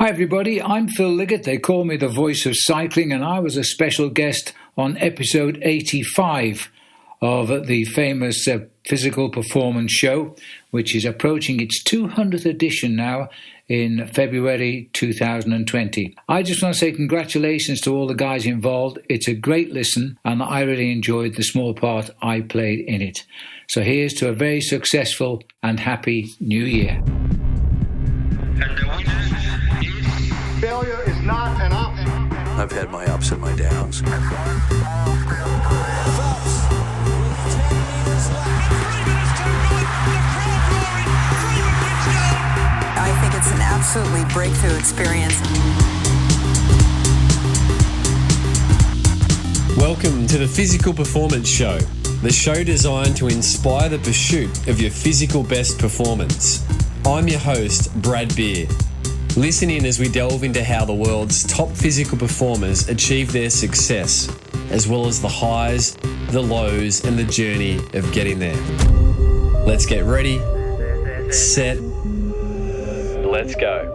Hi everybody, I'm Phil Liggett. They call me the voice of cycling, and I was a special guest on episode 85 of the famous Physical Performance Show, which is approaching its 200th edition now in February 2020. I just want to say congratulations to all the guys involved. It's a great listen, and I really enjoyed the small part I played in it. So here's to a very successful and happy new year. And the winner is... Failure is not an option. I've had my ups and my downs. I think it's an absolutely breakthrough experience. Welcome to the Physical Performance Show, the show designed to inspire the pursuit of your physical best performance. I'm your host, Brad Beer. Listen in as we delve into how the world's top physical performers achieve their success, as well as the highs, the lows, and the journey of getting there. Let's get ready, set, let's go.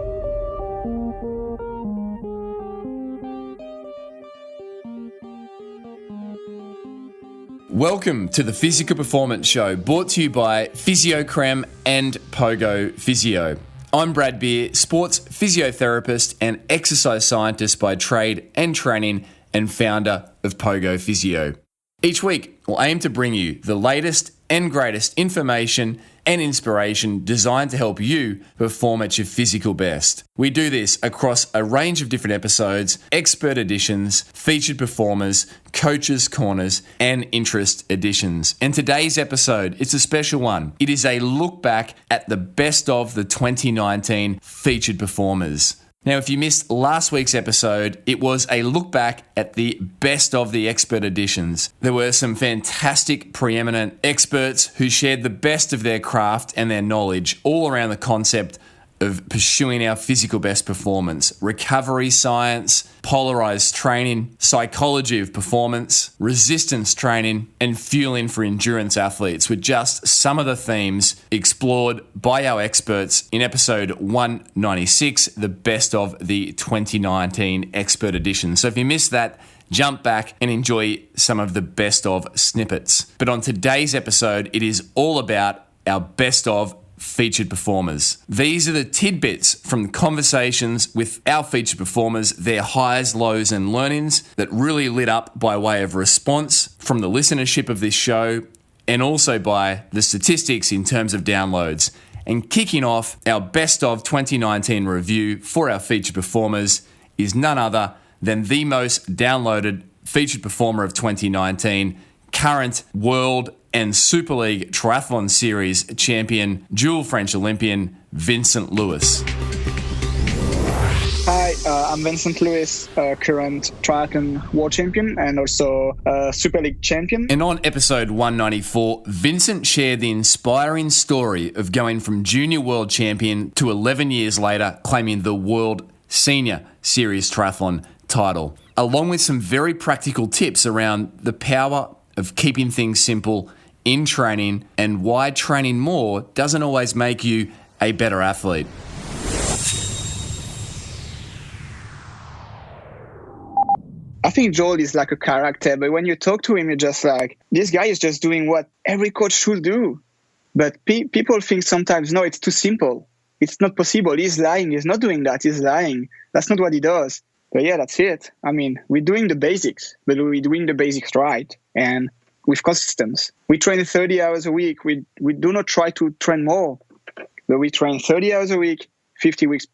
Welcome to the Physical Performance Show, brought to you by fisiocrem and Pogo Physio. I'm Brad Beer, sports physiotherapist and exercise scientist by trade and training, and founder of Pogo Physio. Each week, we'll aim to bring you the latest and greatest information and inspiration designed to help you perform at your physical best. We do this across a range of different episodes, expert editions, featured performers, coaches' corners, and interest editions. And today's episode, it's a special one. It is a look back at the best of the 2019 featured performers. Now, if you missed last week's episode, it was a look back at the best of the expert editions. There were some fantastic, preeminent experts who shared the best of their craft and their knowledge all around the concept of pursuing our physical best performance. Recovery science, polarized training, psychology of performance, resistance training, and fueling for endurance athletes were just some of the themes explored by our experts in episode 196, the best of the 2019 expert edition. So if you missed that, jump back and enjoy some of the best of snippets. But on today's episode, it is all about our best of featured performers. These are the tidbits from conversations with our featured performers, their highs, lows, and learnings that really lit up by way of response from the listenership of this show, and also by the statistics in terms of downloads. And kicking off our best of 2019 review for our featured performers is none other than the most downloaded featured performer of 2019, current world and Super League Triathlon Series champion, dual French Olympian, Vincent Lewis. Hi, I'm Vincent Lewis, current triathlon world champion and also Super League champion. And on episode 194, Vincent shared the inspiring story of going from junior world champion to 11 years later claiming the World Senior Series Triathlon title, along with some very practical tips around the power of keeping things simple in training and why training more doesn't always make you a better athlete. I think Joel is like a character, but when you talk to him, you're just like, this guy is just doing what every coach should do. But people think sometimes, no, it's too simple. It's not possible. He's lying. He's not doing that. He's lying. That's not what he does. But yeah, that's it. I mean, we're doing the basics, but we're doing the basics right. And with consistency. We train 30 hours a week. We do not try to train more, but we train 30 hours a week, 50 weeks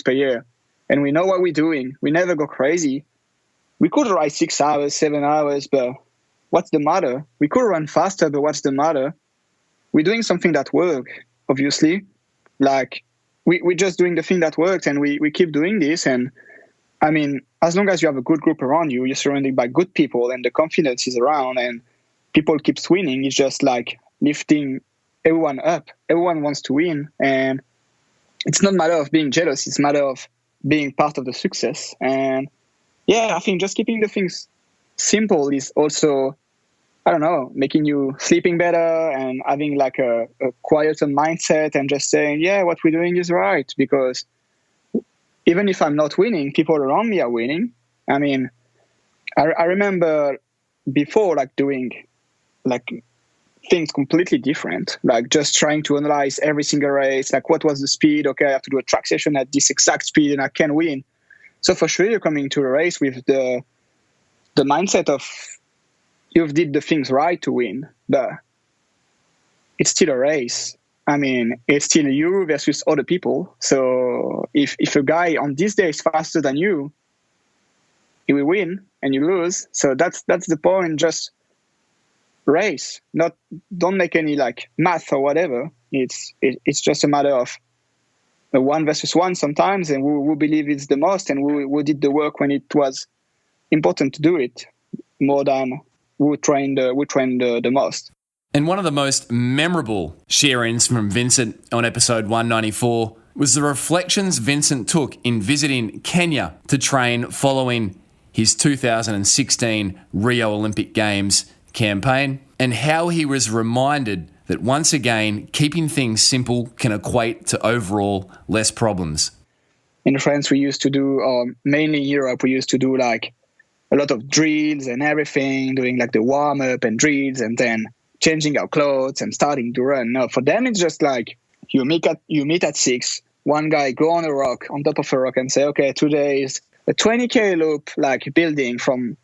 per year. And we know what we're doing. We never go crazy. We could ride 6 hours, 7 hours, but what's the matter? We could run faster, but what's the matter? We're doing something that works, obviously. Like, we're just doing the thing that works, and we keep doing this. And I mean, as long as you have a good group around you, you're surrounded by good people, and the confidence is around, and people keep winning. It's just like lifting everyone up. Everyone wants to win. And it's not a matter of being jealous. It's a matter of being part of the success. And yeah, I think just keeping the things simple is also, I don't know, making you sleeping better and having like a quieter mindset and just saying, yeah, what we're doing is right. Because even if I'm not winning, people around me are winning. I mean, I remember before like doing like things completely different, like just trying to analyze every single race, like what was the speed? Okay, I have to do a track session at this exact speed and I can win. So for sure you're coming to a race with the mindset of you've did the things right to win, but it's still a race. I mean, it's still you versus other people. So if a guy on this day is faster than you, he will win and you lose. So that's the point. Just race. Don't make any like math or whatever. It's just a matter of a 1 versus 1 sometimes, and we believe it's the most, and we did the work when it was important to do it more than we trained the most. And one of the most memorable share-ins from Vincent on episode 194 was the reflections Vincent took in visiting Kenya to train following his 2016 Rio Olympic Games campaign, and how he was reminded that once again, keeping things simple can equate to overall less problems. In France, we used to do, mainly in Europe, we used to do like a lot of drills and everything, doing like the warm-up and drills, and then changing our clothes and starting to run. No, for them, it's just like you meet at 6, one guy go on top of a rock and say, okay, today is a 20K loop, like building from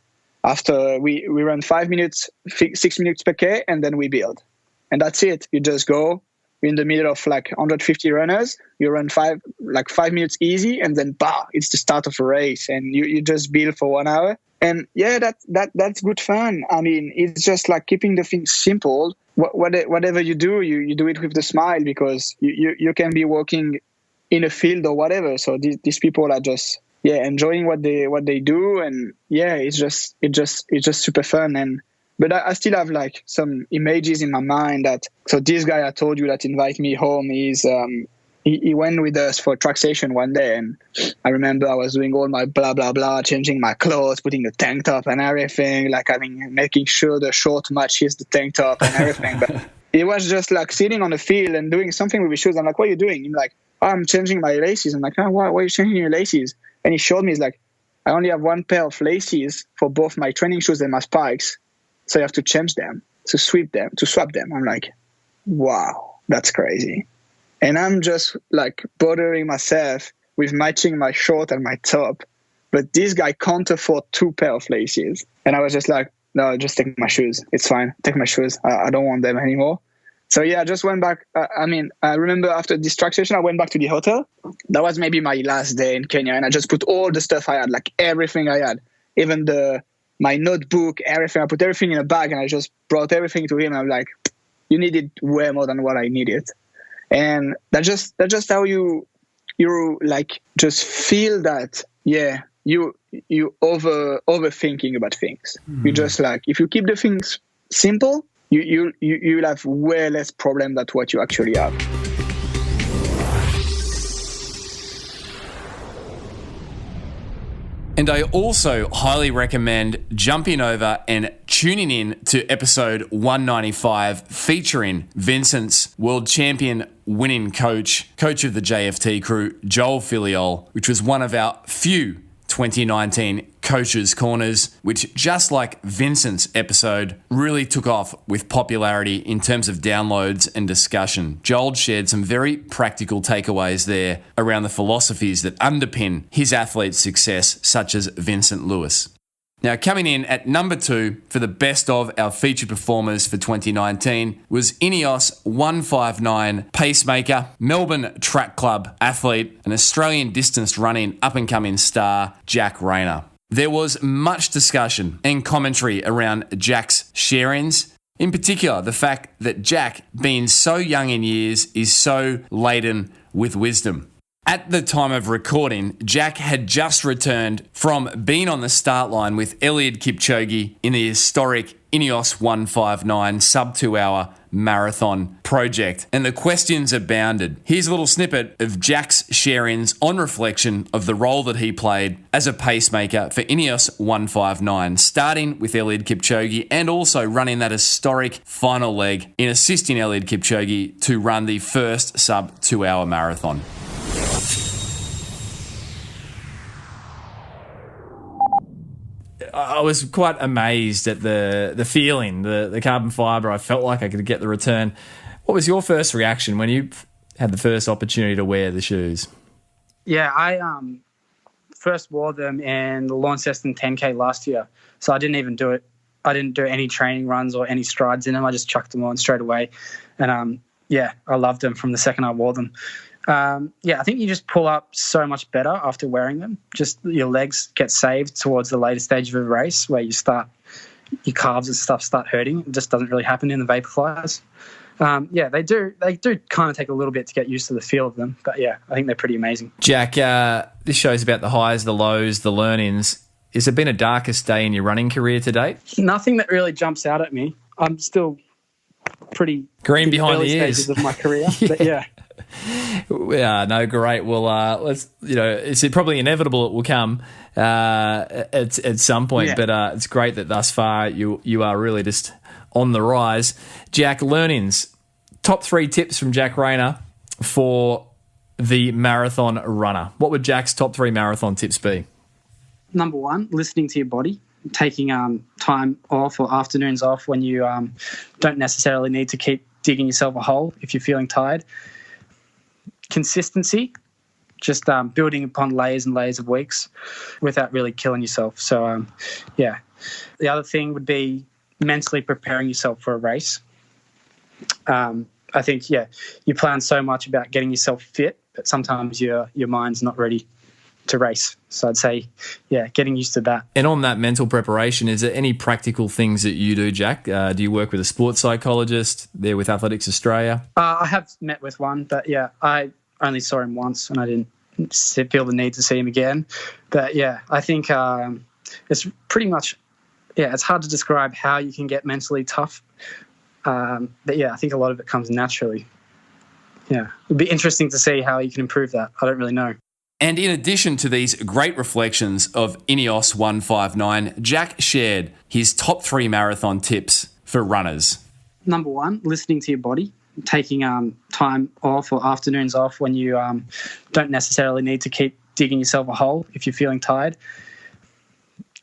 after we run 5 minutes, 6 minutes per K, and then we build. And that's it. You just go in the middle of like 150 runners, you run 5 minutes easy, and then it's the start of a race, and you just build for 1 hour. And yeah, that's good fun. I mean, it's just like keeping the things simple. Whatever you do, you do it with the smile, because you can be working in a field or whatever. So these people are just enjoying what they do, and it's just super fun. But I still have like some images in my mind so this guy I told you that invite me home is he went with us for a track session one day, and I remember I was doing all my blah blah blah, changing my clothes, putting a tank top and everything, like making sure the short matches the tank top and everything. But it was just like sitting on the field and doing something with his shoes. I'm like, what are you doing? He's like, I'm changing my laces. I'm like, why are you changing your laces? And he showed me, he's like, I only have one pair of laces for both my training shoes and my spikes. So you have to change them, to swap them. I'm like, wow, that's crazy. And I'm just like bothering myself with matching my short and my top. But this guy can't afford 2 pair of laces. And I was just like, no, just take my shoes. It's fine. Take my shoes. I don't want them anymore. So I just went back. I remember after this track session, I went back to the hotel. That was maybe my last day in Kenya. And I just put all the stuff I had, like everything I had, even my notebook, everything. I put everything in a bag, and I just brought everything to him. I'm like, you needed way more than what I needed. And that's just how you like just feel that, you overthinking about things. You just like, if you keep the things simple, you'll have way less problem than what you actually have. And I also highly recommend jumping over and tuning in to episode 195 featuring Vincent's world champion winning coach of the JFT crew, Joel Filiol, which was one of our few 2019 Coaches Corners, which, just like Vincent's episode, really took off with popularity in terms of downloads and discussion. Joel shared some very practical takeaways there around the philosophies that underpin his athletes' success, such as Vincent Lewis. Now, coming in at number 2 for the best of our featured performers for 2019 was Ineos 159 pacemaker, Melbourne Track Club athlete, and Australian distance running up-and-coming star, Jack Rayner. There was much discussion and commentary around Jack's share-ins, in particular the fact that Jack, being so young in years, is so laden with wisdom. At the time of recording, Jack had just returned from being on the start line with Eliud Kipchoge in the historic Ineos 159 sub-2 hour marathon project, and the questions abounded. Here's a little snippet of Jack's share-ins on reflection of the role that he played as a pacemaker for Ineos 159, starting with Eliud Kipchoge and also running that historic final leg in assisting Eliud Kipchoge to run the first sub-2 hour marathon. I was quite amazed at the feeling, the carbon fibre. I felt like I could get the return. What was your first reaction when you had the first opportunity to wear the shoes? Yeah, I first wore them in the Launceston 10K last year, so I didn't even do it. I didn't do any training runs or any strides in them. I just chucked them on straight away, and I loved them from the second I wore them. I think you just pull up so much better after wearing them. Just your legs get saved towards the later stage of a race where your calves and stuff start hurting. It just doesn't really happen in the Vaporflies. They do kind of take a little bit to get used to the feel of them, but I think they're pretty amazing. Jack, this show's about the highs, the lows, the learnings. Has there been a darkest day in your running career to date? Nothing that really jumps out at me. I'm still pretty green behind the ears stages of my career. But no, great. Well, let's. It's probably inevitable it will come at some point. But it's great that thus far you are really just on the rise. Jack, learnings. Top 3 tips from Jack Rayner for the marathon runner. What would Jack's top 3 marathon tips be? Number 1, listening to your body. Taking time off or afternoons off when you don't necessarily need to keep digging yourself a hole if you're feeling tired. Consistency, just building upon layers and layers of weeks without really killing yourself. So, The other thing would be mentally preparing yourself for a race. I think, you plan so much about getting yourself fit, but sometimes your mind's not ready to race. So I'd say, getting used to that. And on that mental preparation, is there any practical things that you do, Jack? Do you work with a sports psychologist there with Athletics Australia? I have met with one, but I only saw him once and I didn't feel the need to see him again. But I think it's pretty much, it's hard to describe how you can get mentally tough. But I think a lot of it comes naturally. It'd be interesting to see how you can improve that. I don't really know. And in addition to these great reflections of Ineos 159, Jack shared his top 3 marathon tips for runners. Number 1, listening to your body. Taking time off or afternoons off when you don't necessarily need to keep digging yourself a hole if you're feeling tired.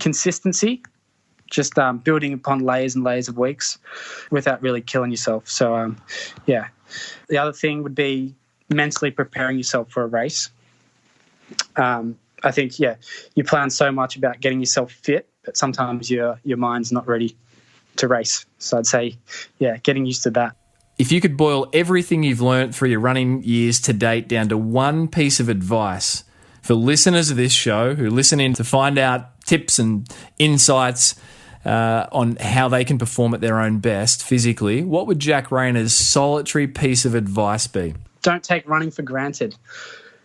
Consistency, just building upon layers and layers of weeks without really killing yourself. So, The other thing would be mentally preparing yourself for a race. I think, you plan so much about getting yourself fit, but sometimes your mind's not ready to race. So I'd say, getting used to that. If you could boil everything you've learnt through your running years to date down to one piece of advice for listeners of this show who listen in to find out tips and insights on how they can perform at their own best physically, what would Jack Rayner's solitary piece of advice be? Don't take running for granted.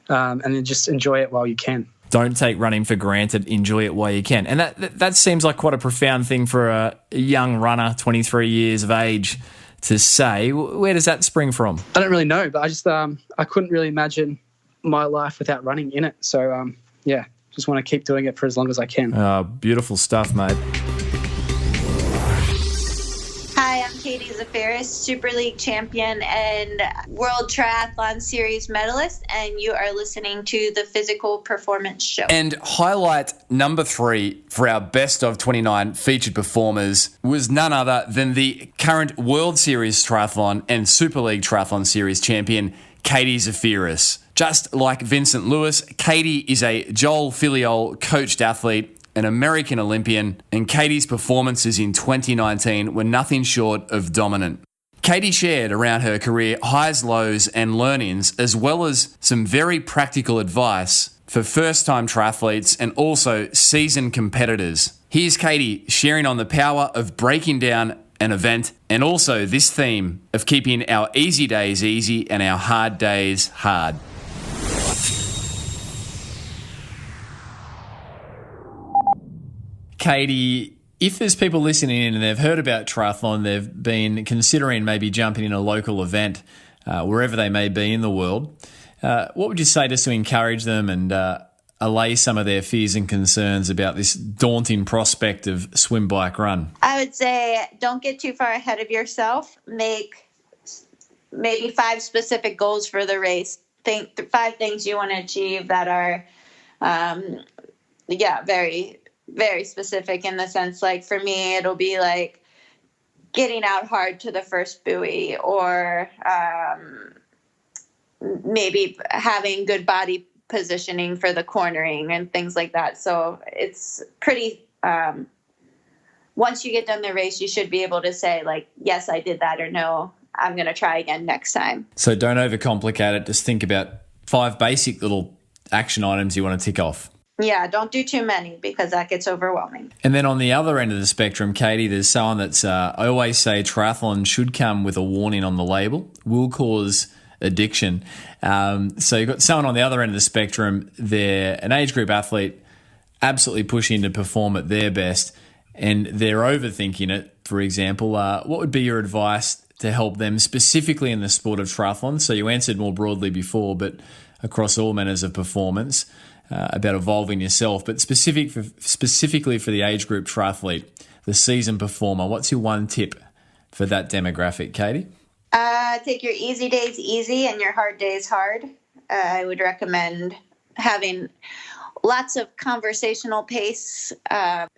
And then just enjoy it while you can. Don't take running for granted. Enjoy it while you can. And that seems like quite a profound thing for a young runner, 23 years of age, to say. Where does that spring from? I don't really know, but I just I couldn't really imagine my life without running in it. So, just want to keep doing it for as long as I can. Beautiful stuff, mate. Hi, I'm Katie Zafiris, Super League champion and World Triathlon Series medalist, and you are listening to the Physical Performance Show. And highlight number 3 for our best of 29 featured performers was none other than the current World Series Triathlon and Super League Triathlon Series champion, Katie Zafiris. Just like Vincent Lewis, Katie is a Joel Filiol coached athlete, an American Olympian, and Katie's performances in 2019 were nothing short of dominant. Katie shared around her career highs, lows, and learnings, as well as some very practical advice for first-time triathletes and also seasoned competitors. Here's Katie sharing on the power of breaking down an event and also this theme of keeping our easy days easy and our hard days hard. Katie, if there's people listening in and they've heard about triathlon, they've been considering maybe jumping in a local event, wherever they may be in the world, what would you say just to encourage them and allay some of their fears and concerns about this daunting prospect of swim, bike, run? I would say don't get too far ahead of yourself. Make maybe 5 specific goals for the race. Think 5 things you want to achieve that are, very very specific in the sense, like for me, it'll be like getting out hard to the first buoy, or maybe having good body positioning for the cornering and things like that. So it's pretty, once you get done the race, you should be able to say like, yes, I did that, or no, I'm going to try again next time. So don't overcomplicate it. Just think about 5 basic little action items you want to tick off. Yeah, don't do too many because that gets overwhelming. And then on the other end of the spectrum, Katie, there's someone that's, I always say triathlon should come with a warning on the label, will cause addiction. So you've got someone on the other end of the spectrum, they're an age group athlete, absolutely pushing to perform at their best, and they're overthinking it, for example. What would be your advice to help them specifically in the sport of triathlon? So you answered more broadly before, but across all manners of performance, about evolving yourself, but specifically for the age group triathlete, the seasoned performer, what's your one tip for that demographic, Katie? Take your easy days easy and your hard days hard. I would recommend having lots of conversational pace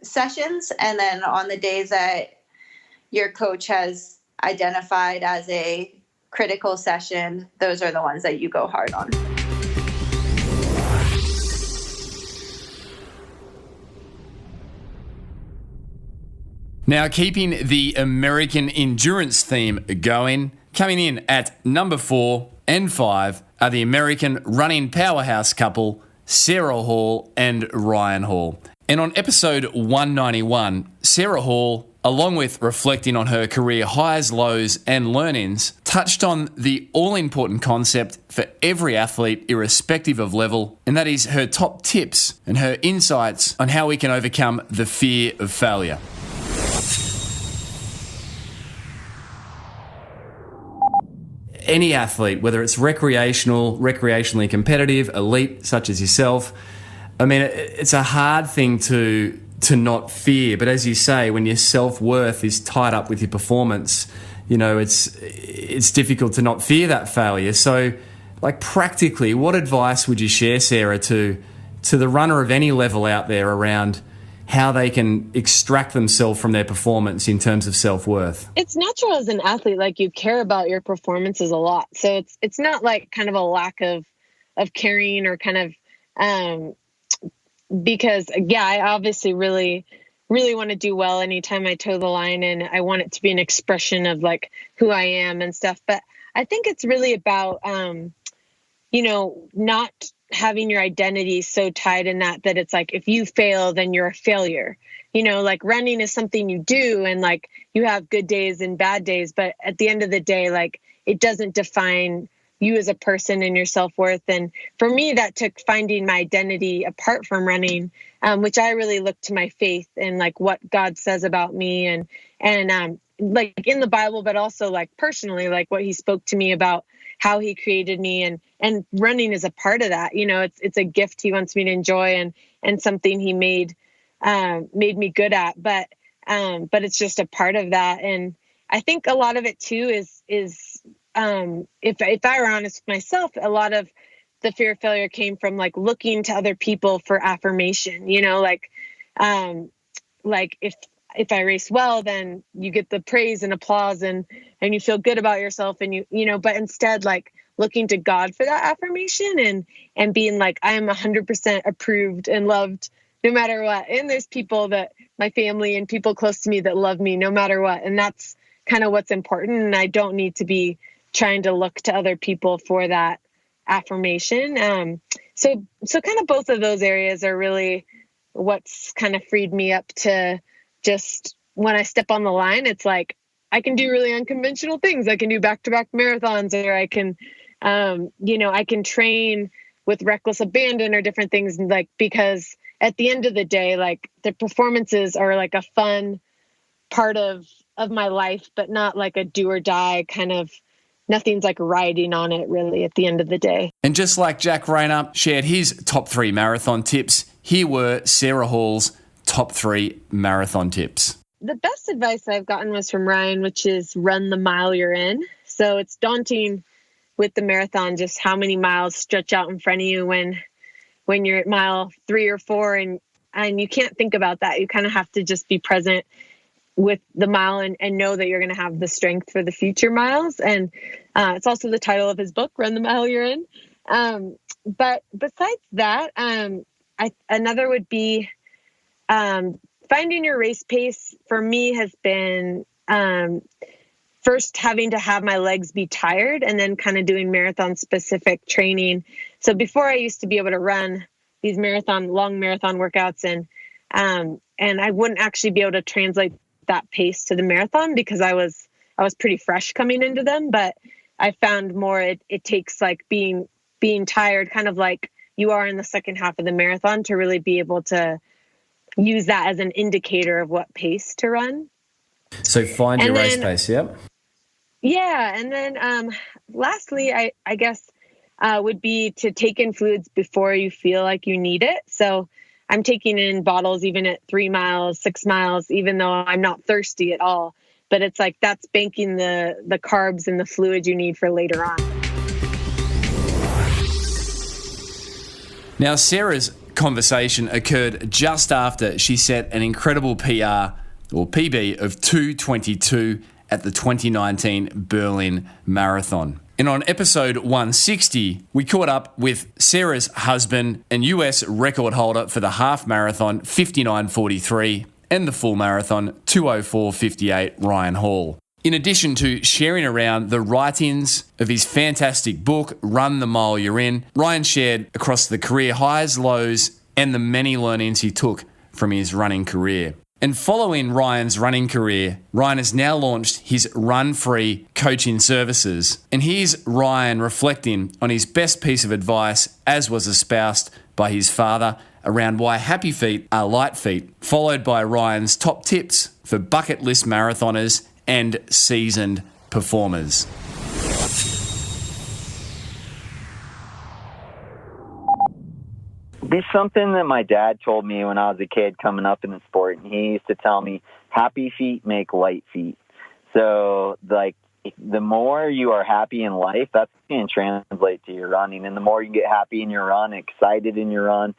sessions, and then on the days that your coach has identified as a critical session, those are the ones that you go hard on. Now, keeping the American endurance theme going, coming in at number 4 and 5 are the American running powerhouse couple, Sarah Hall and Ryan Hall. And on episode 191, Sarah Hall, along with reflecting on her career highs, lows, and learnings, touched on the all-important concept for every athlete, irrespective of level, and that is her top tips and her insights on how we can overcome the fear of failure. Any athlete, whether it's recreationally competitive, elite, such as yourself, I mean, it's a hard thing to not fear. But as you say, when your self-worth is tied up with your performance, you know, it's difficult to not fear that failure. So, like, practically, what advice would you share, Sarah, to the runner of any level out there around how they can extract themselves from their performance in terms of self-worth? It's natural as an athlete, like you care about your performances a lot. So it's not like kind of a lack of caring or kind of, because yeah, I obviously really, really want to do well anytime I toe the line, and I want it to be an expression of like who I am and stuff. But I think it's really about, not having your identity so tied in that it's like, if you fail, then you're a failure. Like running is something you do, and like you have good days and bad days, but at the end of the day, like it doesn't define you as a person and your self-worth. And for me, that took finding my identity apart from running, which I really look to my faith and like what God says about me and like in the Bible, but also like personally, like what he spoke to me about how he created me, and running is a part of that. It's a gift he wants me to enjoy, and something he made me good at, but it's just a part of that. And I think a lot of it too is if I were honest with myself, a lot of the fear of failure came from like looking to other people for affirmation, like if I race well, then you get the praise and applause and you feel good about yourself, and but instead like looking to God for that affirmation and being like, I am 100% approved and loved no matter what. And there's people that my family and people close to me that love me no matter what. And that's kind of what's important. And I don't need to be trying to look to other people for that affirmation. So kind of both of those areas are really what's kind of freed me up to just when I step on the line, it's like, I can do really unconventional things. I can do back-to-back marathons, or I can, I can train with reckless abandon or different things, like, because at the end of the day, like the performances are like a fun part of my life, but not like a do or die kind of, nothing's like riding on it really at the end of the day. And just like Jack Rayner shared his top 3 marathon tips, here were Sarah Hall's top 3 marathon tips. The best advice I've gotten was from Ryan, which is run the mile you're in. So it's daunting with the marathon, just how many miles stretch out in front of you when you're at mile 3 or 4 and and you can't think about that. You kind of have to just be present with the mile and know that you're going to have the strength for the future miles. And it's also the title of his book, Run the Mile You're In. But besides that, another would be finding your race pace. For me has been first having to have my legs be tired and then kind of doing marathon specific training. So before I used to be able to run these long marathon workouts and I wouldn't actually be able to translate that pace to the marathon because I was pretty fresh coming into them. But I found more it takes like being tired, kind of like you are in the second half of the marathon, to really be able to use that as an indicator of what pace to run. So find your race pace, yep. Yeah. And then lastly, I guess would be to take in fluids before you feel like you need it. So I'm taking in bottles even at 3 miles, 6 miles, even though I'm not thirsty at all. But it's like that's banking the carbs and the fluid you need for later on. Now, Sarah's conversation occurred just after she set an incredible PR or PB of 2:22 at the 2019 Berlin Marathon. And on episode 160, we caught up with Sarah's husband and US record holder for the half marathon, 59:43, and the full marathon, 2:04:58, Ryan Hall. In addition to sharing around the write-ins of his fantastic book, Run the Mile You're In, Ryan shared across the career highs, lows, and the many learnings he took from his running career. And following Ryan's running career, Ryan has now launched his run-free coaching services. And here's Ryan reflecting on his best piece of advice, as was espoused by his father, around why happy feet are light feet, followed by Ryan's top tips for bucket list marathoners and seasoned performers. This is something that my dad told me when I was a kid coming up in the sport. And he used to tell me, happy feet make light feet. So, like, the more you are happy in life, that's going to translate to your running. And the more you get happy in your run, excited in your run,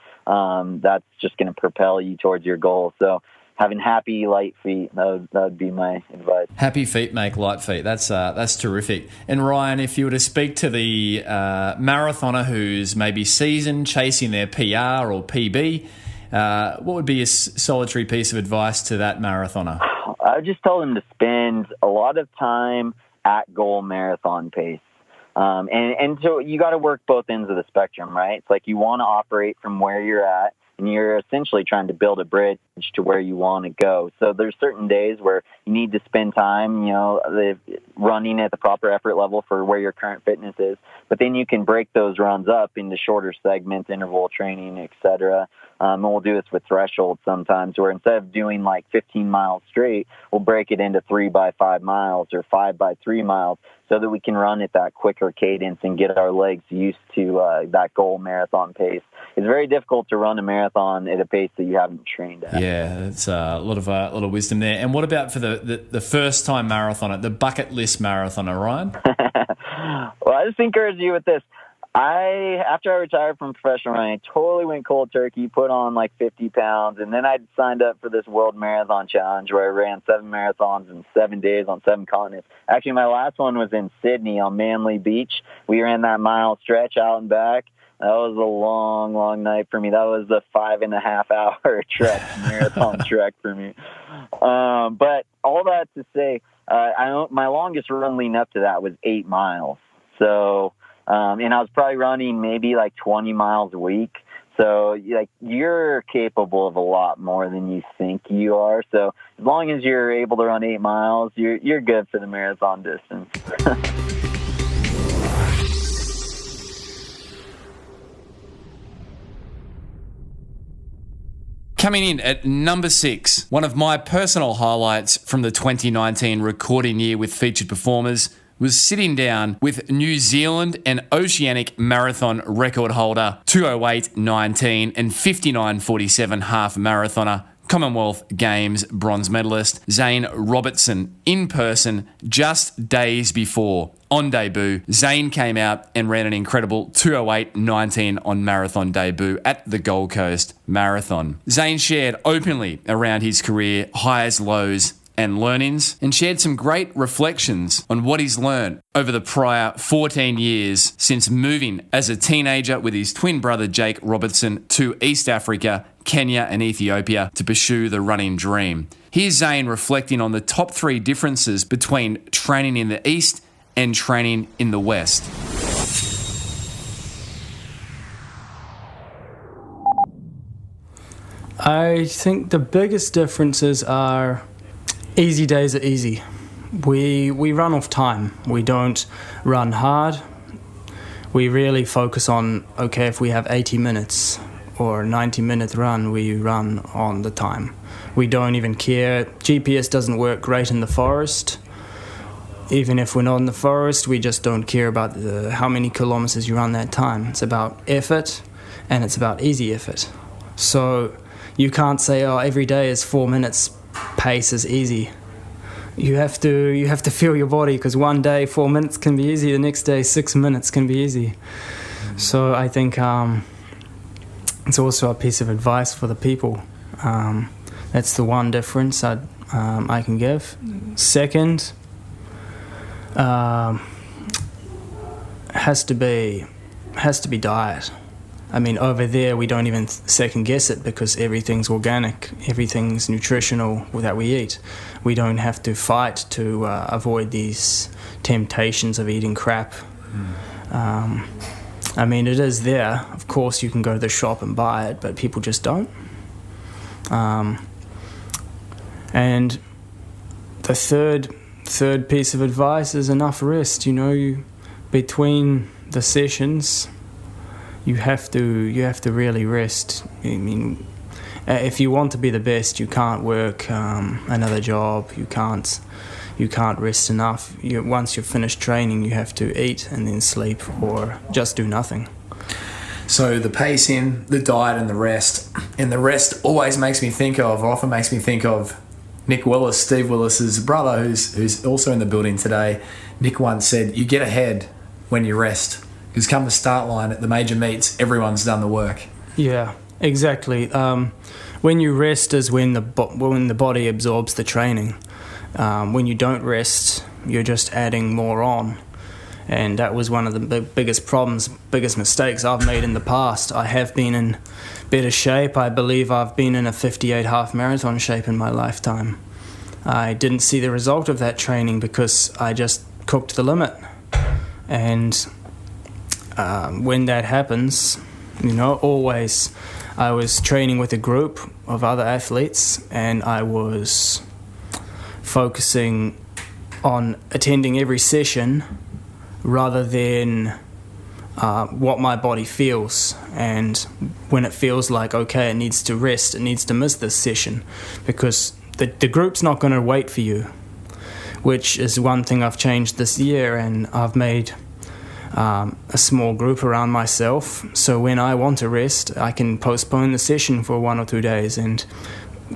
that's just going to propel you towards your goal. So, having happy, light feet, that would be my advice. Happy feet make light feet. That's terrific. And Ryan, if you were to speak to the marathoner who's maybe seasoned, chasing their PR or PB, what would be a solitary piece of advice to that marathoner? I would just tell them to spend a lot of time at goal marathon pace. And so you got to work both ends of the spectrum, right? It's like you want to operate from where you're at, and you're essentially trying to build a bridge to where you want to go. So there's certain days where you need to spend time, running at the proper effort level for where your current fitness is. But then you can break those runs up into shorter segments, interval training, etc. And we'll do this with thresholds sometimes, where instead of doing like 15 miles straight, we'll break it into 3 by 5 miles or 5 by 3 miles, so that we can run at that quicker cadence and get our legs used to that goal marathon pace. It's very difficult to run a marathon at a pace that you haven't trained at. Yeah, that's a lot of wisdom there. And what about for the first time marathoner, the bucket list marathoner, Ryan? Well, I just encourage you with this. After I retired from professional running, I totally went cold turkey, put on like 50 pounds, and then I signed up for this World Marathon Challenge where I ran 7 marathons in 7 days on 7 continents. Actually, my last one was in Sydney on Manly Beach. We ran that mile stretch out and back. That was a long, long night for me. That was a 5.5-hour trek, marathon trek for me. But all that to say, my longest run leading up to that was 8 miles. So, and I was probably running maybe like 20 miles a week. So, you're capable of a lot more than you think you are. So, as long as you're able to run 8 miles, you're good for the marathon distance. Coming in at number 6, one of my personal highlights from the 2019 recording year with featured performers was sitting down with New Zealand and Oceanic marathon record holder 2:08:19 and 59:47 half marathoner Commonwealth Games bronze medalist Zane Robertson in person just days before. On debut, Zane came out and ran an incredible 2:08.19 on marathon debut at the Gold Coast Marathon. Zane shared openly around his career highs, lows, and learnings, and shared some great reflections on what he's learned over the prior 14 years since moving as a teenager with his twin brother Jake Robertson to East Africa, Kenya and Ethiopia to pursue the running dream. Here's Zane reflecting on the top 3 differences between training in the East and training in the West. I think the biggest differences are easy days are easy. We run off time. We don't run hard. We really focus on, okay, if we have 80 minutes or 90-minute run, we run on the time. We don't even care. GPS doesn't work great in the forest. Even if we're not in the forest, we just don't care about how many kilometers you run that time. It's about effort, and it's about easy effort. So you can't say, oh, every day is 4 minutes, pace is easy. You have to feel your body, because one day 4 minutes can be easy, the next day 6 minutes can be easy. So I think it's also a piece of advice for the people. That's the one difference I can give. Second, has to be diet. I mean, over there we don't even second guess it, because everything's organic, everything's nutritional that we eat. We don't have to fight to avoid these temptations of eating crap. I mean, it is there. Of course, you can go to the shop and buy it, but people just don't. And the third piece of advice is enough rest. Between the sessions, you have to really rest. I mean, if you want to be the best, you can't work another job. You can't rest enough. Once you're finished training, you have to eat and then sleep, or just do nothing. So the pacing, the diet, and the rest always makes me think of Nick Willis, Steve Willis's brother, who's also in the building today. Nick once said, "You get ahead when you rest, because come the start line at the major meets, everyone's done the work." Yeah, exactly. When you rest is when the body absorbs the training. When you don't rest, you're just adding more on. And that was one of the biggest mistakes I've made in the past. I have been in better shape. I believe I've been in a 58 half marathon shape in my lifetime. I didn't see the result of that training because I just cooked the limit. And when that happens, always I was training with a group of other athletes, and I was focusing on attending every session rather than what my body feels. And when it feels like, okay, it needs to rest, it needs to miss this session, because the group's not going to wait for you, which is one thing I've changed this year. And I've made a small group around myself, so when I want to rest, I can postpone the session for 1 or 2 days and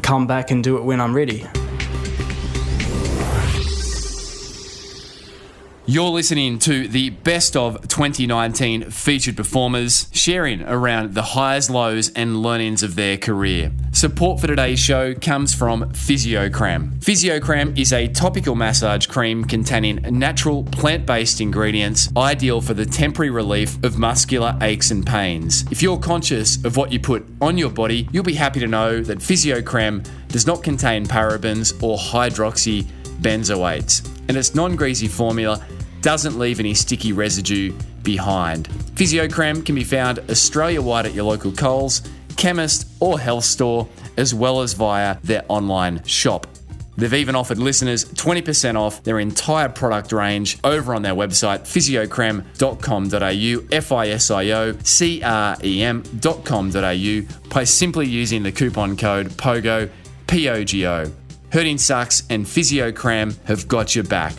come back and do it when I'm ready. You're listening to the Best of 2019 featured performers, sharing around the highs, lows, and learnings of their career. Support for today's show comes from fisiocrem. Fisiocrem is a topical massage cream containing natural plant-based ingredients, ideal for the temporary relief of muscular aches and pains. If you're conscious of what you put on your body, you'll be happy to know that fisiocrem does not contain parabens or hydroxybenzoates, and its non-greasy formula doesn't leave any sticky residue behind. Fisiocrem can be found Australia-wide at your local Coles, chemist or health store, as well as via their online shop. They've even offered listeners 20% off their entire product range over on their website, fisiocrem.com.au, fisiocrem.com.au, by simply using the coupon code POGO, POGO. Hurting Sucks and Fisiocrem have got your back.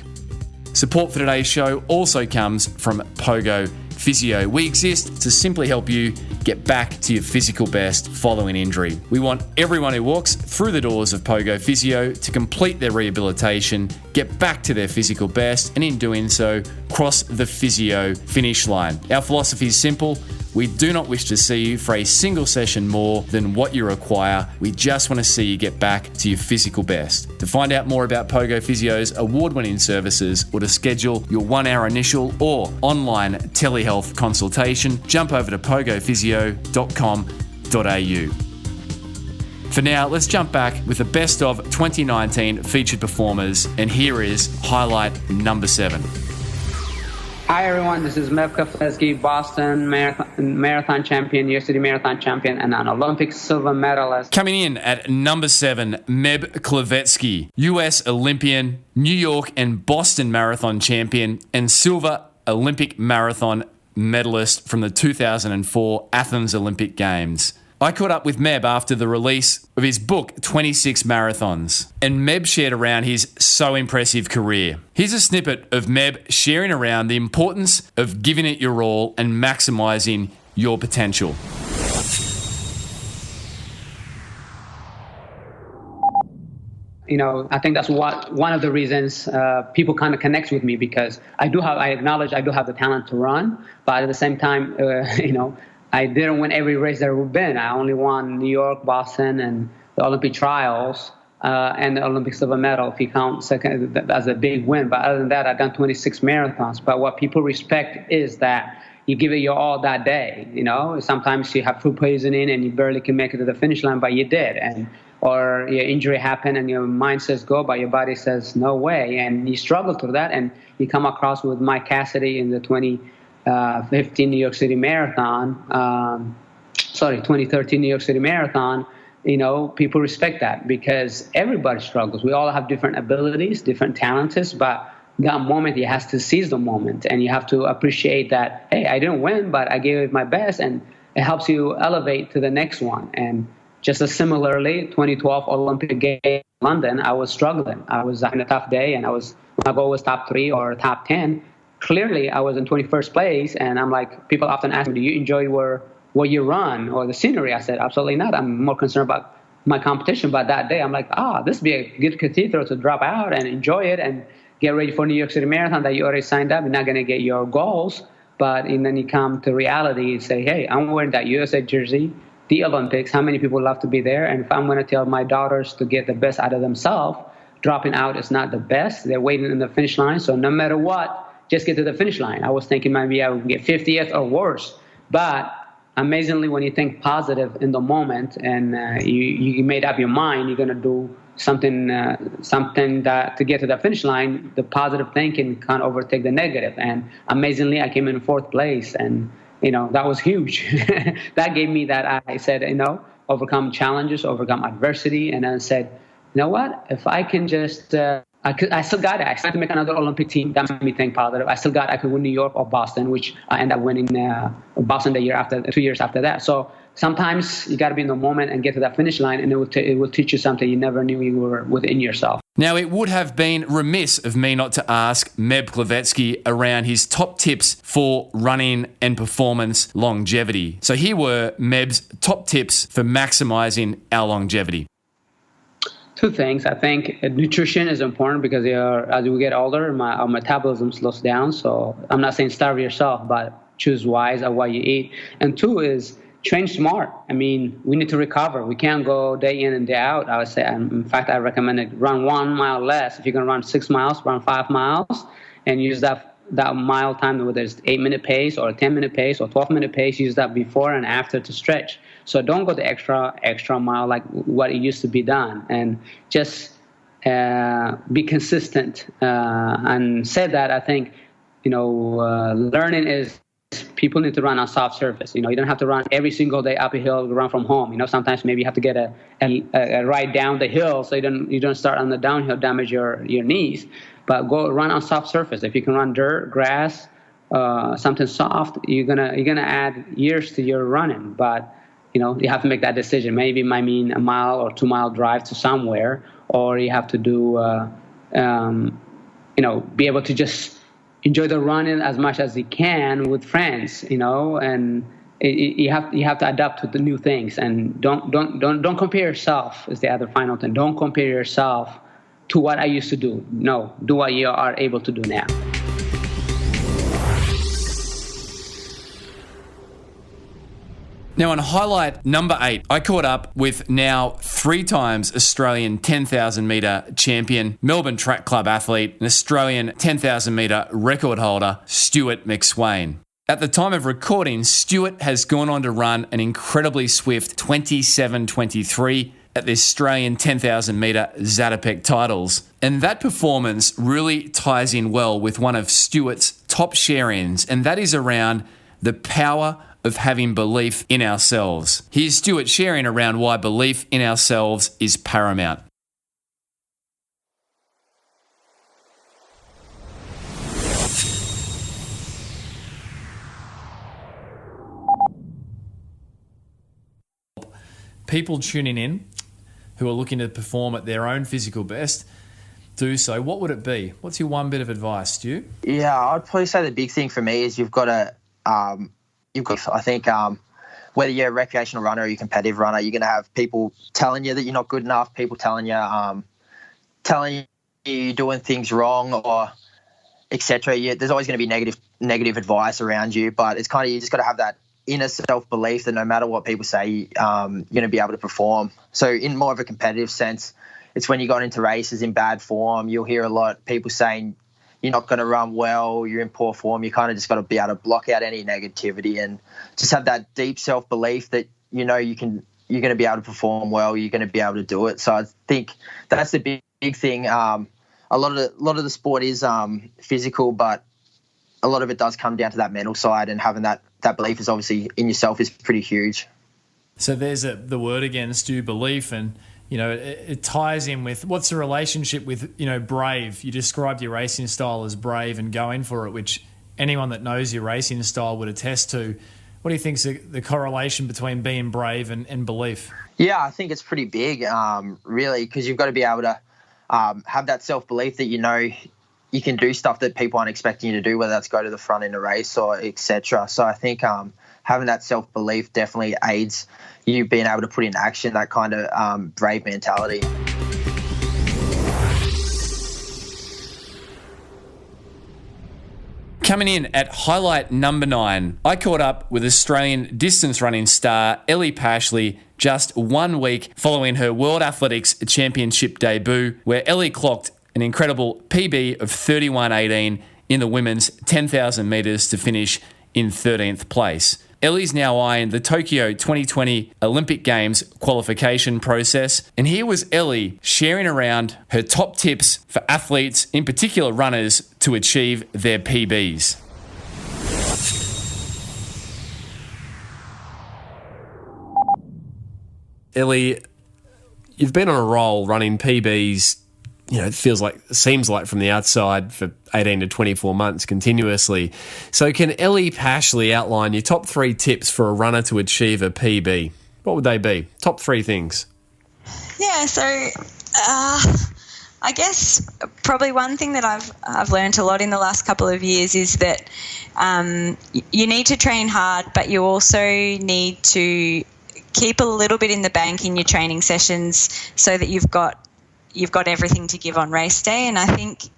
Support for today's show also comes from Pogo Physio. We exist to simply help you get back to your physical best following injury. We want everyone who walks through the doors of Pogo Physio to complete their rehabilitation, get back to their physical best, and in doing so, cross the physio finish line. Our philosophy is simple. We do not wish to see you for a single session more than what you require. We just want to see you get back to your physical best. To find out more about Pogo Physio's award-winning services or to schedule your 1-hour initial or online telehealth consultation, jump over to pogophysio.com.au. For now, let's jump back with the best of 2019 featured performers, and here is highlight number 7. Hi everyone, this is Meb Keflezighi, Boston marathon champion, New York City marathon champion, and an Olympic silver medalist. Coming in at number 7, Meb Keflezighi, US Olympian, New York and Boston marathon champion, and silver Olympic marathon medalist from the 2004 Athens Olympic Games. I caught up with Meb after the release of his book, 26 Marathons, and Meb shared around his so impressive career. Here's a snippet of Meb sharing around the importance of giving it your all and maximising your potential. You know, I think that's one of the reasons people kind of connect with me, because I acknowledge I do have the talent to run, but at the same time, I didn't win every race there have been. I only won New York, Boston, and the Olympic trials, and the Olympic silver medal, if you count second, as a big win. But other than that, I've done 26 marathons. But what people respect is that you give it your all that day. You know, sometimes you have food poisoning and you barely can make it to the finish line, but you did. Or your injury happened and your mind says go, but your body says no way. And you struggle through that, and you come across with Mike Cassidy in the 2015 New York City Marathon, 2013 New York City Marathon. You know, people respect that because everybody struggles. We all have different abilities, different talents, but that moment, you have to seize the moment, and you have to appreciate that, hey, I didn't win, but I gave it my best, and it helps you elevate to the next one. And just as similarly, 2012 Olympic Games in London, I was struggling. I was having a tough day, and my goal was top 3 or top 10. Clearly, I was in 21st place, and I'm like, people often ask me, do you enjoy what you run or the scenery? I said, absolutely not. I'm more concerned about my competition. But that day, I'm like, this would be a good cathedral to drop out and enjoy it and get ready for New York City Marathon that you already signed up. You're not going to get your goals, and then you come to reality and say, hey, I'm wearing that USA jersey, the Olympics. How many people love to be there? And if I'm going to tell my daughters to get the best out of themselves, dropping out is not the best. They're waiting in the finish line. So no matter what, just get to the finish line. I was thinking maybe I would get 50th or worse. But amazingly, when you think positive in the moment and you made up your mind, you're going to do something that to get to the finish line, the positive thinking can't overtake the negative. And amazingly, I came in 4th place. And, that was huge. That gave me that I said, overcome challenges, overcome adversity. And I said, you know what? If I can just... I still got it. I still had to make another Olympic team. That made me think positive. I could win New York or Boston, which I ended up winning Boston the year after, 2 years after that. So sometimes you got to be in the moment and get to that finish line, and it will teach you something you never knew you were within yourself. Now, it would have been remiss of me not to ask Meb Keflezighi around his top tips for running and performance longevity. So here were Meb's top tips for maximising our longevity. 2 things. I think nutrition is important because as we get older, our metabolism slows down. So I'm not saying starve yourself, but choose wise of what you eat. And 2 is train smart. I mean, we need to recover. We can't go day in and day out. I would say, in fact, I recommend run 1 mile less. If you can run 6 miles, run 5 miles, and use that mile time, whether it's 8-minute pace or a 10-minute pace or 12-minute pace, use that before and after to stretch. So don't go the extra mile like what it used to be done, and just be consistent. And said that, I think, learning is people need to run on soft surface. You don't have to run every single day up a hill, run from home. Sometimes maybe you have to get a ride down the hill so you don't start on the downhill, damage your knees. But go run on soft surface. If you can run dirt, grass, something soft, you're gonna add years to your running. But you have to make that decision. Maybe it might mean a 1 or 2 mile drive to somewhere, or you have to do, be able to just enjoy the running as much as you can with friends, and you have to adapt to the new things, and don't compare yourself is the other final thing. Don't compare yourself to what I used to do. No, do what you are able to do now. Now, on highlight number 8, I caught up with now 3 times Australian 10,000 metre champion, Melbourne Track Club athlete, and Australian 10,000 metre record holder, Stuart McSwain. At the time of recording, Stuart has gone on to run an incredibly swift 27:23 at the Australian 10,000 metre Zatopek titles. And that performance really ties in well with one of Stuart's top share-ins, and that is around the power of having belief in ourselves. Here's Stuart sharing around why belief in ourselves is paramount. People tuning in who are looking to perform at their own physical best do so. What would it be? What's your one bit of advice, Stu? Yeah, I'd probably say the big thing for me is you've got to, I think, whether you're a recreational runner or you're a competitive runner, you're going to have people telling you that you're not good enough, people telling you you're doing things wrong or etc. There's always going to be negative advice around you, but it's kind of, you just got to have that inner self-belief that no matter what people say, you're going to be able to perform. So in more of a competitive sense, it's when you got into races in bad form, you'll hear a lot people saying you're not going to run well, you're in poor form. You kind of just got to be able to block out any negativity and just have that deep self-belief that you're going to be able to perform well, you're going to be able to do it. So I think that's the big thing. A lot of the sport is physical, but a lot of it does come down to that mental side, and having that belief is obviously in yourself is pretty huge. So there's the word again, Stu, belief, and it ties in with what's the relationship with brave. You described your racing style as brave and going for it, which anyone that knows your racing style would attest to. What do you think's the correlation between being brave and belief? Yeah, I think it's pretty big, really, because you've got to be able to have that self-belief that you can do stuff that people aren't expecting you to do, whether that's go to the front in a race or etc. So I think having that self-belief definitely aids you being able to put in action that kind of brave mentality. Coming in at highlight number 9, I caught up with Australian distance running star Ellie Pashley just 1 week following her World Athletics Championship debut, where Ellie clocked an incredible PB of 31:18 in the women's 10,000 metres to finish in 13th place. Ellie's now eyeing the Tokyo 2020 Olympic Games qualification process, and here was Ellie sharing around her top tips for athletes, in particular runners, to achieve their PBs. Ellie, you've been on a roll running PBs, it seems like from the outside for 18 to 24 months continuously. So can Ellie Pashley outline your top 3 tips for a runner to achieve a PB? What would they be? Top 3 things. Yeah, so I guess probably one thing that I've learned a lot in the last couple of years is that you need to train hard, but you also need to keep a little bit in the bank in your training sessions so that you've got everything to give on race day. And I think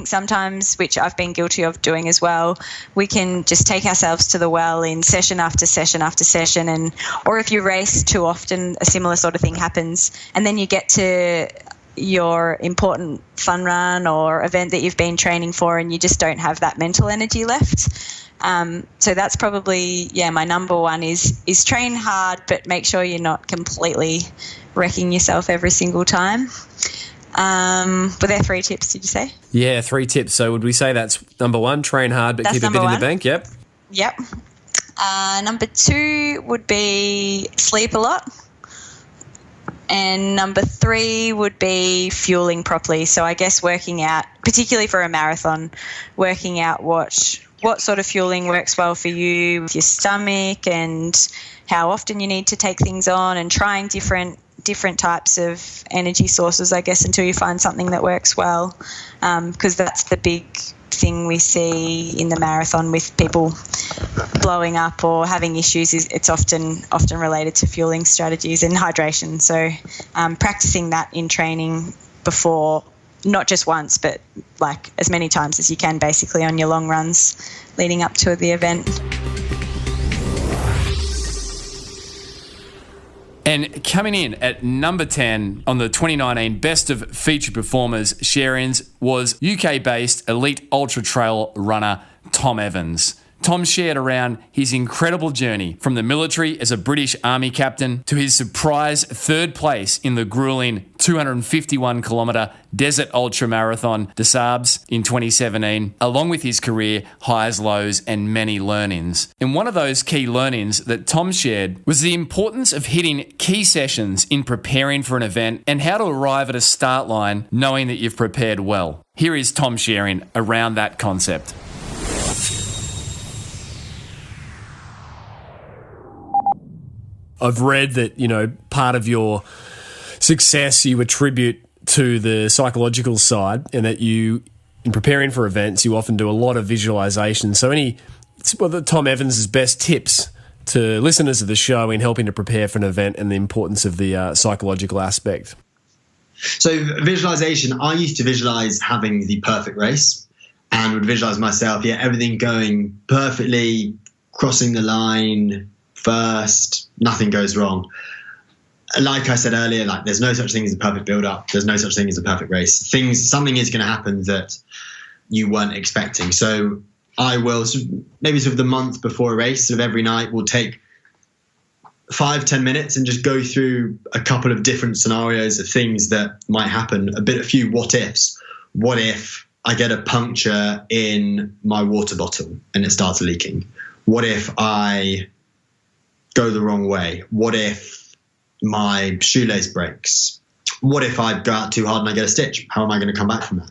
sometimes, which I've been guilty of doing as well, we can just take ourselves to the well in session after session after session, or if you race too often, a similar sort of thing happens, and then you get to your important fun run or event that you've been training for and you just don't have that mental energy left. So that's probably, my number one is train hard, but make sure you're not completely wrecking yourself every single time. Were there 3 tips, did you say? Yeah, 3 tips. So would we say that's number 1, train hard, but keep a bit in the bank? Yep. Yep. Number 2 would be sleep a lot. And number 3 would be fueling properly. So I guess working out, particularly for a marathon, working out what sort of fueling works well for you with your stomach and how often you need to take things on, and trying different types of energy sources, I guess, until you find something that works well, because that's the big thing we see in the marathon with people blowing up or having issues is it's often related to fueling strategies and hydration. So practicing that in training before, not just once, but like as many times as you can, basically on your long runs leading up to the event. And coming in at number 10 on the 2019 Best of Featured Performers share-ins was UK-based elite ultra trail runner Tom Evans. Tom shared around his incredible journey from the military as a British Army captain to his surprise third place in the grueling 251-kilometre Desert Ultra Marathon des Sables in 2017, along with his career highs, lows, and many learnings. And one of those key learnings that Tom shared was the importance of hitting key sessions in preparing for an event and how to arrive at a start line knowing that you've prepared well. Here is Tom sharing around that concept. I've read that, part of your success you attribute to the psychological side, and that you, in preparing for events, you often do a lot of visualization. So Tom Evans' best tips to listeners of the show in helping to prepare for an event and the importance of the psychological aspect? So visualization, I used to visualize having the perfect race and would visualize myself, everything going perfectly, crossing the line first, nothing goes wrong. Like I said earlier, there's no such thing as a perfect build-up. There's no such thing as a perfect race. Something is going to happen that you weren't expecting. So I will maybe the month before a race, every night we'll take 5-10 minutes and just go through a couple of different scenarios of things that might happen, a few what ifs. What if I get a puncture in my water bottle and it starts leaking? What if I go the wrong way? What if my shoelace breaks? What if I go out too hard and I get a stitch? How am I going to come back from that?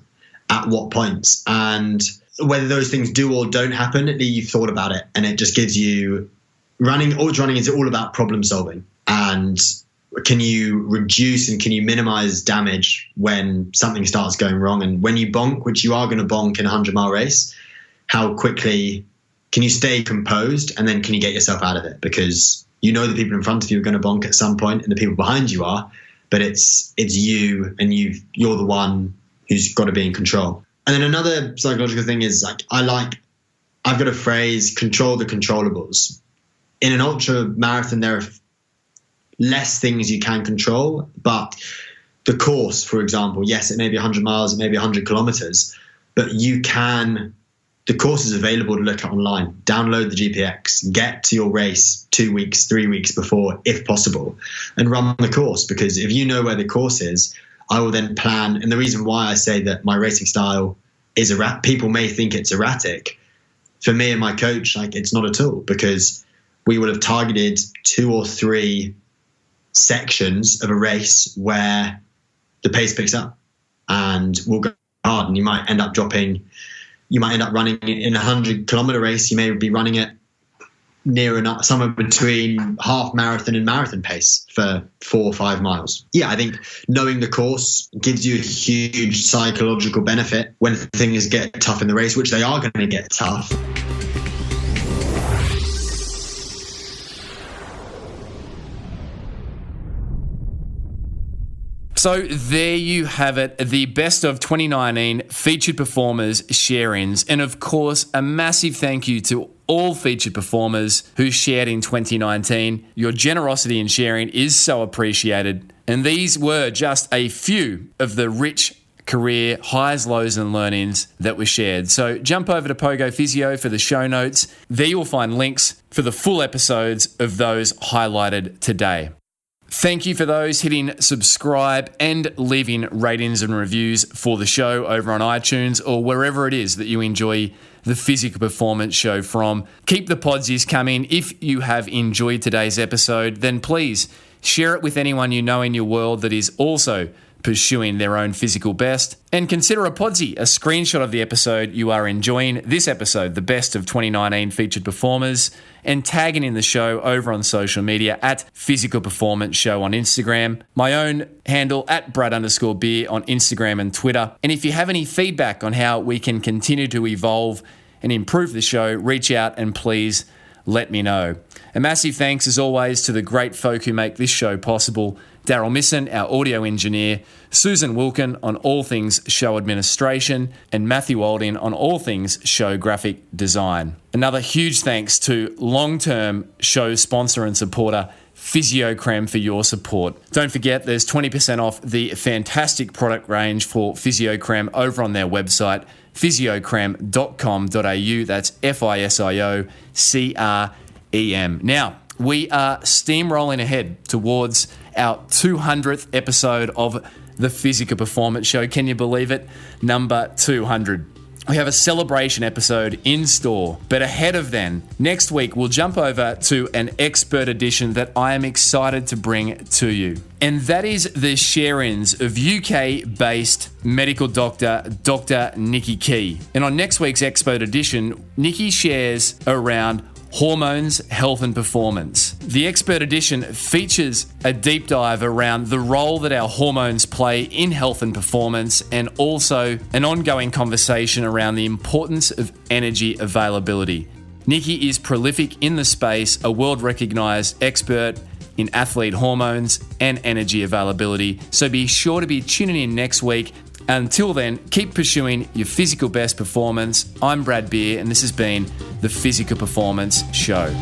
At what points? And whether those things do or don't happen, you've thought about it, and it just gives you ultra running is all about problem solving. And can you reduce and can you minimize damage when something starts going wrong? And when you bonk, which you are going to bonk in a 100-mile race, how quickly can you stay composed, and then can you get yourself out of it? Because the people in front of you are going to bonk at some point, and the people behind you are, but it's you, and you're the one who's got to be in control. And then another psychological thing is I've got a phrase: control the controllables. In an ultra marathon, there are less things you can control, but the course, for example, yes, it may be 100 miles, it may be 100 kilometers, but the course is available to look at online. Download the GPX, get to your race 2 weeks, 3 weeks before, if possible, and run the course. Because if you know where the course is, I will then plan. And the reason why I say that my racing style is people may think it's erratic. For me and my coach, it's not at all, because we will have targeted 2 or 3 sections of a race where the pace picks up, and we'll go hard, and you might end up running in a 100-kilometer race. You may be running it near enough, somewhere between half marathon and marathon pace for 4 or 5 miles. Yeah, I think knowing the course gives you a huge psychological benefit when things get tough in the race, which they are going to get tough. So there you have it, the best of 2019 featured performers share-ins. And of course, a massive thank you to all featured performers who shared in 2019. Your generosity in sharing is so appreciated. And these were just a few of the rich career highs, lows and learnings that were shared. So jump over to Pogo Physio for the show notes. There you'll find links for the full episodes of those highlighted today. Thank you for those hitting subscribe and leaving ratings and reviews for the show over on iTunes or wherever it is that you enjoy the Physical Performance Show from. Keep the podsies coming. If you have enjoyed today's episode, then please share it with anyone you know in your world that is also pursuing their own physical best. And consider a podsy, a screenshot of the episode you are enjoying this episode, the best of 2019 featured performers, and tagging in the show over on social media at Physical Performance Show on Instagram, my own handle at Brad_beer on Instagram and Twitter. And if you have any feedback on how we can continue to evolve and improve the show, reach out and please let me know. A massive thanks as always to the great folk who make this show possible: Daryl Misson, our audio engineer, Susan Wilkin on all things show administration, and Matthew Alding on all things show graphic design. Another huge thanks to long-term show sponsor and supporter fisiocrem for your support. Don't forget, there's 20% off the fantastic product range for fisiocrem over on their website, fisiocrem.com.au. That's FISIOCREM. Now, we are steamrolling ahead towards our 200th episode of the Physical Performance Show. Can you believe it? Number 200. We have a celebration episode in store, but ahead of then, next week we'll jump over to an expert edition that I am excited to bring to you. And that is the share-ins of UK-based medical doctor, Dr. Nikki Key. And on next week's expert edition, Nikki shares around hormones, health and performance. The expert edition features a deep dive around the role that our hormones play in health and performance, and also an ongoing conversation around the importance of energy availability. Nikki is prolific in the space, a world-recognized expert in athlete hormones and energy availability, so be sure to be tuning in next week. Until then, keep pursuing your physical best performance. I'm Brad Beer, and this has been the Physical Performance Show.